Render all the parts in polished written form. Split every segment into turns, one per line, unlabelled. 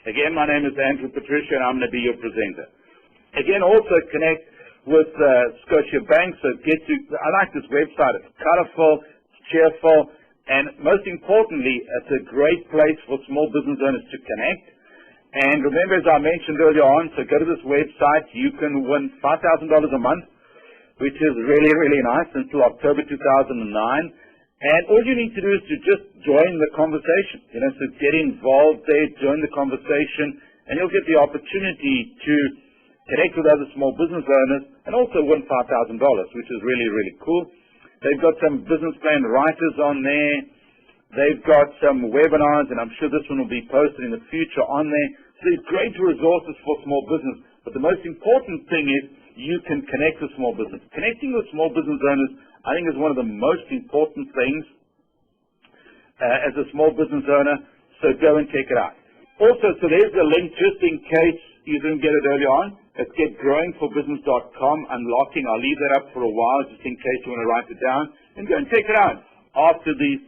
Again, my name is Andrew Patricia, and I'm going to be your presenter. Again, also connect with Scotiabank, so I like this website. It's colorful, it's cheerful, and most importantly, it's a great place for small business owners to connect. And remember, as I mentioned earlier on, so go to this website, you can win $5,000 a month, which is really, really nice, until October 2009. And all you need to do is to just join the conversation. So get involved there, join the conversation, and you'll get the opportunity to connect with other small business owners and also win $5,000, which is really, really cool. They've got some business plan writers on there. They've got some webinars, and I'm sure this one will be posted in the future on there. So there's great resources for small business. But the most important thing is you can connect with small business. Connecting with small business owners, I think, is one of the most important things as a small business owner. So go and check it out. Also, so there's the link just in case you didn't get it earlier on. It's getgrowingforbusiness.com, unlocking. I'll leave that up for a while just in case you want to write it down. And go and check it out after this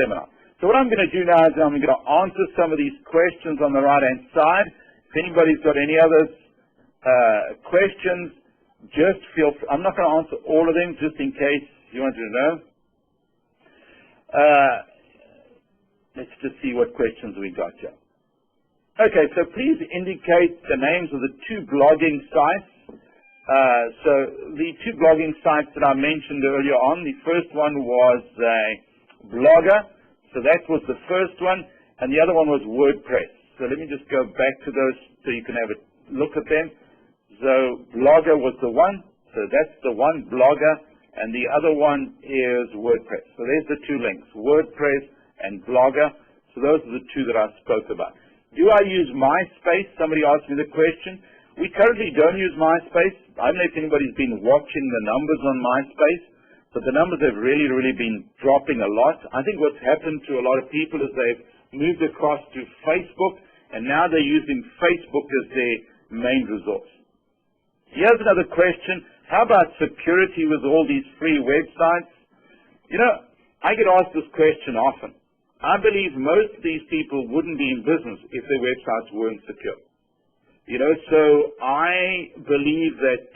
seminar. So what I'm going to do now is I'm going to answer some of these questions on the right-hand side. If anybody's got any other questions, just feel free. I'm not going to answer all of them, just in case you wanted to know. Let's just see what questions we got here. Okay, so please indicate the names of the two blogging sites. So the two blogging sites that I mentioned earlier on, the first one was Blogger, so that was the first one, and the other one was WordPress. So let me just go back to those so you can have a look at them. So Blogger was the one, so that's the one, Blogger, and the other one is WordPress. So there's the two links, WordPress and Blogger. So those are the two that I spoke about. Do I use MySpace? Somebody asked me the question. We currently don't use MySpace. I don't know if anybody's been watching the numbers on MySpace, but the numbers have really, really been dropping a lot. I think what's happened to a lot of people is they've moved across to Facebook, and now they're using Facebook as their main resource. Here's another question. How about security with all these free websites? I get asked this question often. I believe most of these people wouldn't be in business if their websites weren't secure. So I believe that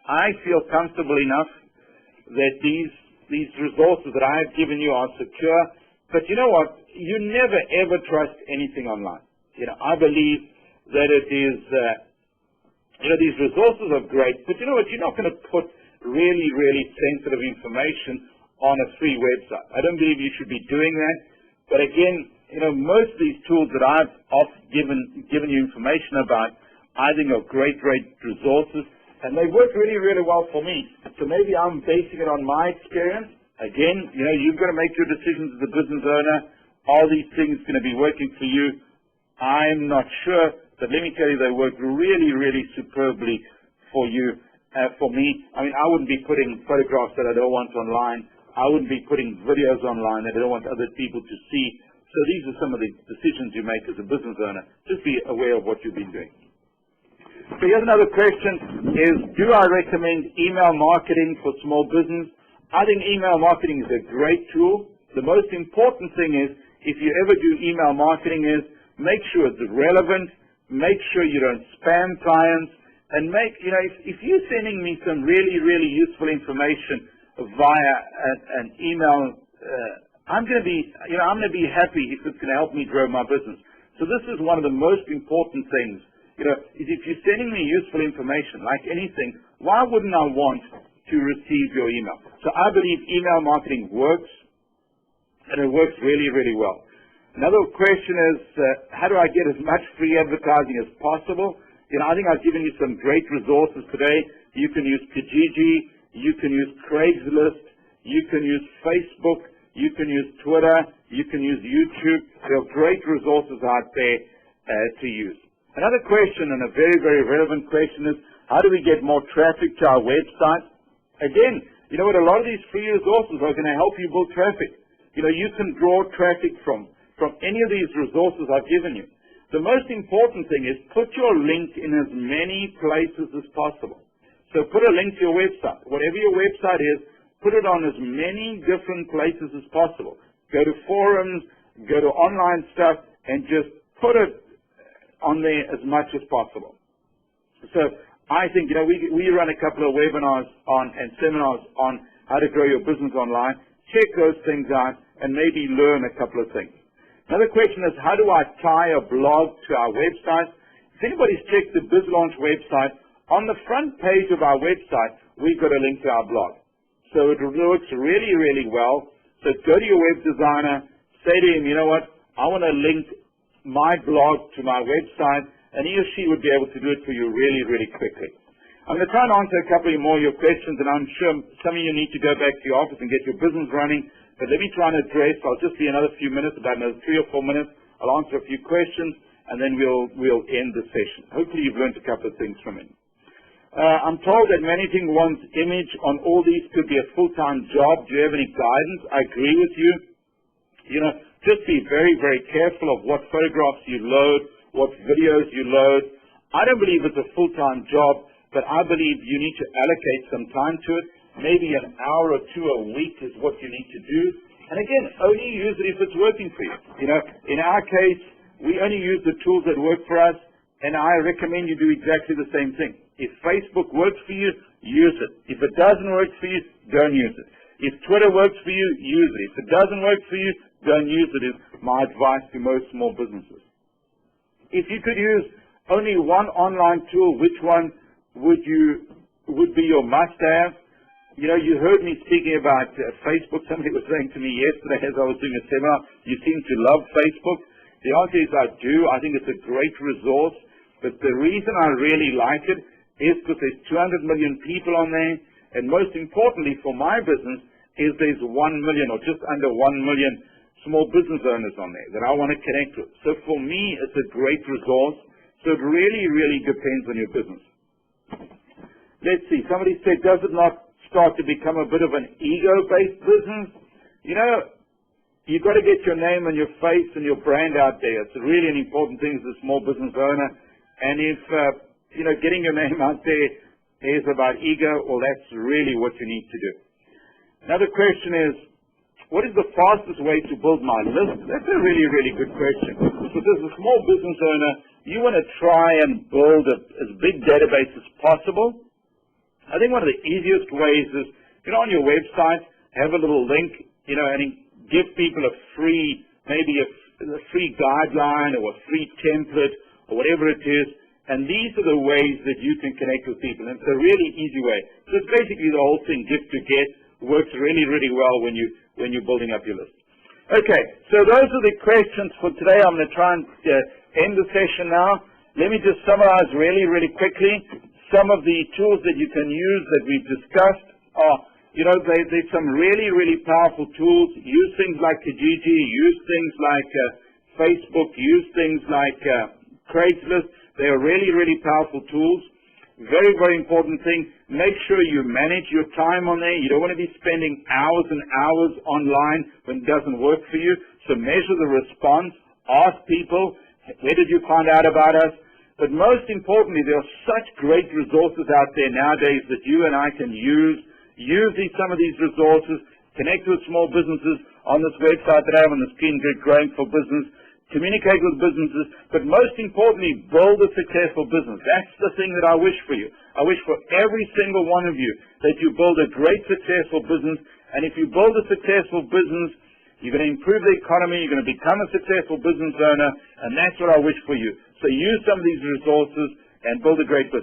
I feel comfortable enough that these resources that I have given you are secure. But you know what? You never ever trust anything online. I believe that it is, these resources are great, but you know what? You're not going to put really, really sensitive information on a free website. I don't believe you should be doing that. But again, most of these tools that I've given you information about, I think are great resources, and they work really, really well for me. So maybe I'm basing it on my experience. Again, you've got to make your decisions as a business owner. Are these things going to be working for you? I'm not sure, but let me tell you, they work really, really superbly for you. For me, I wouldn't be putting photographs that I don't want online. I wouldn't be putting videos online that I don't want other people to see. So these are some of the decisions you make as a business owner. Just be aware of what you've been doing. So here's another question is, do I recommend email marketing for small business? I think email marketing is a great tool. The most important thing is, if you ever do email marketing, is make sure it's relevant, make sure you don't spam clients, and if you're sending me some really, really useful information via an email, I'm going to be happy if it's going to help me grow my business. So this is one of the most important things. Is if you're sending me useful information, like anything, why wouldn't I want to receive your email? So I believe email marketing works, and it works really, really well. Another question is, how do I get as much free advertising as possible? I think I've given you some great resources today. You can use Kijiji. You can use Craigslist, you can use Facebook, you can use Twitter, you can use YouTube. There are great resources out there to use. Another question, and a very, very relevant question, is how do we get more traffic to our website? Again, a lot of these free resources are going to help you build traffic. You can draw traffic from any of these resources I've given you. The most important thing is put your link in as many places as possible. So put a link to your website. Whatever your website is, put it on as many different places as possible. Go to forums, go to online stuff, and just put it on there as much as possible. So I think, we run a couple of webinars and seminars on how to grow your business online. Check those things out and maybe learn a couple of things. Another question is, how do I tie a blog to our website? If anybody's checked the BizLaunch website, on the front page of our website, we've got a link to our blog. So it works really, really well. So go to your web designer, say to him, you know what, I want to link my blog to my website, and he or she would be able to do it for you really, really quickly. I'm going to try and answer a couple more of your questions, and I'm sure some of you need to go back to your office and get your business running. But let me try and address, I'll just be another few minutes, about another 3 or 4 minutes. I'll answer a few questions, and then we'll end the session. Hopefully you've learned a couple of things from it. I'm told that managing one's image on all these could be a full-time job. Do you have any guidance? I agree with you. Just be very, very careful of what photographs you load, what videos you load. I don't believe it's a full-time job, but I believe you need to allocate some time to it. Maybe an hour or 2 a week is what you need to do. And again, only use it if it's working for you. In our case, we only use the tools that work for us, and I recommend you do exactly the same thing. If Facebook works for you, use it. If it doesn't work for you, don't use it. If Twitter works for you, use it. If it doesn't work for you, don't use it, is my advice to most small businesses. If you could use only one online tool, which one would be your must-have? You heard me speaking about Facebook. Somebody was saying to me yesterday as I was doing a seminar, you seem to love Facebook. The answer is I do. I think it's a great resource. But the reason I really like it is because there's 200 million people on there. And most importantly for my business is there's 1 million or just under 1 million small business owners on there that I want to connect with. So for me, it's a great resource. So it really, really depends on your business. Let's see. Somebody said, does it not start to become a bit of an ego-based business? You've got to get your name and your face and your brand out there. It's really an important thing as a small business owner. And if, getting your name out there is about ego, well, that's really what you need to do. Another question is, what is the fastest way to build my list? That's a really, really good question. So as a small business owner, you want to try and build as big database as possible. I think one of the easiest ways is, on your website, have a little link, and give people a free, maybe a free guideline or a free template or whatever it is. And these are the ways that you can connect with people. And it's a really easy way. So it's basically the whole thing, give to get, works really, really well when you're building up your list. Okay, so those are the questions for today. I'm going to try and end the session now. Let me just summarize really, really quickly. Some of the tools that you can use that we've discussed are, there's some really, really powerful tools. Use things like Kijiji, use things like Facebook, use things like Craigslist. They are really, really powerful tools. Very, very important thing, make sure you manage your time on there. You don't want to be spending hours and hours online when it doesn't work for you. So measure the response. Ask people, where did you find out about us? But most importantly, there are such great resources out there nowadays that you and I can use. Use some of these resources. Connect with small businesses on this website that I have on the screen, Growing for Business. Communicate with businesses, but most importantly, build a successful business. That's the thing that I wish for you. I wish for every single one of you that you build a great successful business, and if you build a successful business, you're going to improve the economy, you're going to become a successful business owner, and that's what I wish for you. So use some of these resources and build a great business.